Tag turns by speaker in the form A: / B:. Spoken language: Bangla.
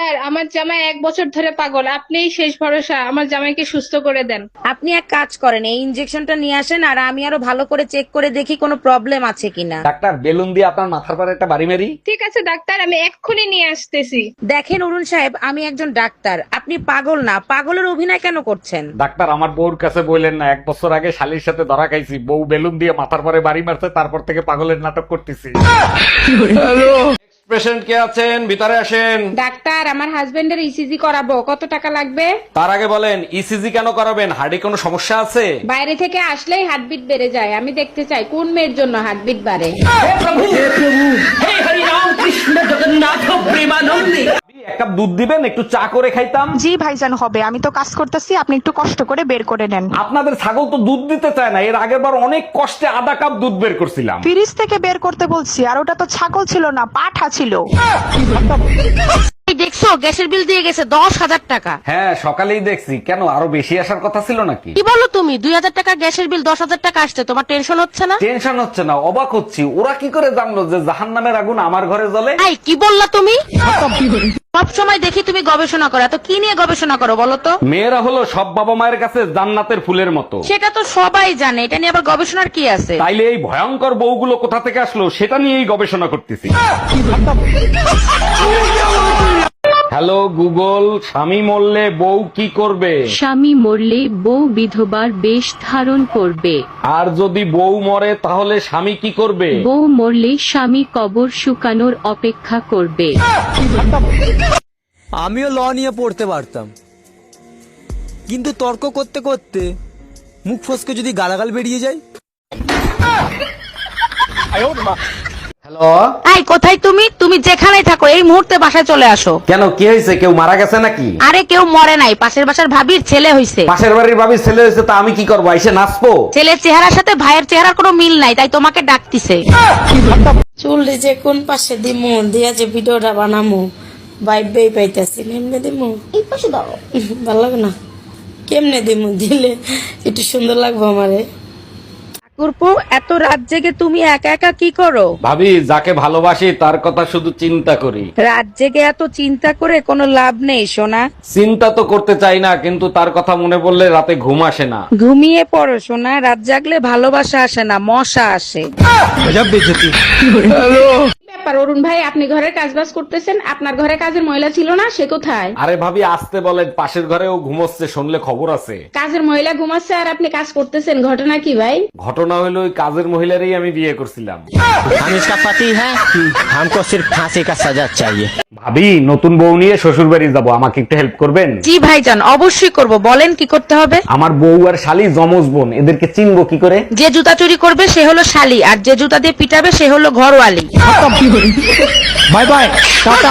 A: স্যার, আমার জামাই 1 বছর ধরে পাগল, আপনিই শেষ ভরসা, আমার জামাইকে সুস্থ করে দেন।
B: আপনি এক কাজ করেন, এই ইনজেকশনটা নিয়ে আসেন আর আমি আরো ভালো করে চেক করে দেখি কোনো প্রবলেম আছে কিনা।
C: ডাক্তার, বেলুন দিয়ে আপনার মাথার পরে একটা বাড়ি মারি।
A: ঠিক আছে ডাক্তার, আমি এক্ষুনি নিয়ে আসতেছি।
B: দেখেন অরুণ সাহেব, আমি একজন ডাক্তার, আপনি পাগল না, পাগলের অভিনয় কেন করছেন?
C: ডাক্তার, আমার বউর কাছে বললেন না 1 বছর আগে শালির সাথে ধরা খাইছি, বউ বেলুন দিয়ে মাথার পরে বাড়ি মারছে, তারপর থেকে পাগলের নাটক করতেছি। পেশেন্ট কে আছেন? ভিতরে আসেন।
A: ডাক্তার, আমার হাজবেন্ডের ইসিজি করাবো, কত টাকা লাগবে?
C: তার আগে বলেন, ইসিজি কেন করাবেন? হার্টে কোনো সমস্যা আছে?
A: বাইরে থেকে আসলেই হার্টবিট বেড়ে যায়, আমি দেখতে চাই কোন মেয়ের জন্য হার্টবিট বাড়ে।
C: এক কাপ দুধ দিবেন, একটু চা করে খাইতাম।
D: জি ভাইজান, হবে। আমি তো কাজ করতেছি, আপনি একটু কষ্ট করে বের করে নেন।
C: আপনাদের ছাগল তো দুধ দিতে চায় না, এর আগের বার অনেক কষ্টে আধা কাপ দুধ বের করছিলাম।
D: ফ্রিজ থেকে বের করতে বলছি, আর ওটা তো ছাগল ছিল না, পাঠা ছিল।
B: এই দেখছো, গ্যাসের বিল দিয়ে গেছে 10,000 টাকা।
C: হ্যাঁ, সকালেই দেখছি। কেন, আরো বেশি আসার কথা ছিল নাকি?
B: কি বলো তুমি? 2,000 টাকা গ্যাসের বিল, 10,000 টাকা আসছে, তোমার টেনশন হচ্ছে না?
C: টেনশন হচ্ছে না, অবাক হচ্ছি। ওরা কি করে জানলো যে জাহান্নামের আগুন আমার ঘরে জ্বলে?
B: এই কি বললা তুমি? সব সময় দেখি তুমি গবেষণা করো, তো কি নিয়ে গবেষণা করো বলো তো?
C: মেয়েরা হলো সব বাবা মায়ের কাছে জান্নাতের ফুলের মতো।
B: সেটা তো সবাই জানে, এটা নিয়ে আবার গবেষণার কি আছে?
C: তাইলে এই ভয়ঙ্কর বউগুলো কোথা থেকে আসলো সেটা নিয়েই গবেষণা করতেছি। হ্যালো গুগল, স্বামী মরলে বউ কি করবে?
E: স্বামী মরলে বউ বিধবার বেশ ধারণ করবে।
C: আর যদি বউ মরে তাহলে স্বামী কি করবে?
E: বউ মরলে স্বামী কবর শুকানোর অপেক্ষা করবে।
F: আমিও ল নিয়ে পড়তে পারতাম, কিন্তু তর্ক করতে করতে মুখ ফসকে যদি গালাগাল বেরিয়ে যায়।
C: হ্যালো,
B: এই কোথায় তুমি? তুমি যেখানেই থাকো এই মুহূর্তে বাসায় চলে আসো।
C: কেন, কি হয়েছে? কেউ মারা গেছে নাকি?
B: আরে কেউ মরে নাই, পাশের বাসার ভাবির ছেলে হইছে।
C: পাশের বাড়ির ভাবির ছেলে হয়েছে, তা আমি কি করবো? এসে নাচবো?
B: ছেলের চেহারার সাথে ভাইয়ের চেহারার কোনো মিল নাই, তাই তোমাকে ডাকতিছে।
G: চুল যে কোন পাশে দিমু দিয়া যে ভিডিওটা বানামু ভাইবেই পাইতাছি, এমনি দিমু এই পাশে দাও, ভালো লাগে না? কেমনে দিমু? দিলে একটু সুন্দর লাগবো আমারে।
B: ঠাকুরপো, এত রাত জেগে তুমি একা একা কি করো?
C: ভাবি, যাকে ভালোবাসি তার কথা শুধু চিন্তা করি।
B: রাত জেগে এত চিন্তা করে কোনো লাভ নেই সোনা।
C: চিন্তা তো করতে চাই না, কিন্তু তার কথা মনে পড়লে রাতে ঘুম আসে না।
B: ঘুমিয়ে পড়ো সোনা, রাত জাগলে ভালোবাসা আসে না, মশা আসে।
A: ব্যাপার অরুণ ভাই, আপনি ঘরের কাজবাজ করতেছেন, আপনার ঘরে কাজের মহিলা ছিল না, সে কোথায়?
C: আরে ভাবি, আসতে বলেন, পাশের ঘরেও ঘুমোচ্ছে, শুনলে খবর আছে।
A: কাজের মহিলা ঘুমাচ্ছে আর আপনি কাজ করতেছেন, ঘটনা কি ভাই?
C: ঘটনা হলো ওই কাজের মহিলারই আমি বিয়ে করছিলাম।
F: हम इसका पति है, हमको सिर्फ फांसी का सजा चाहिए।
C: ভাবি, নতুন বউ নিয়ে শ্বশুর বাড়ি যাবো, আমাকে একটু হেল্প করবেন?
B: জি ভাইজান, অবশ্যই করব, বলেন কি করতে হবে?
C: আমার বউ আর শালি জমজ বোন, এদেরকে চিনবো কি করে?
B: যে জুতা চুরি করবে সে হলো শালি, আর যে জুতা দিয়ে পিটাবে সে হলো ঘরওয়ালি।
F: Bye bye, Tata.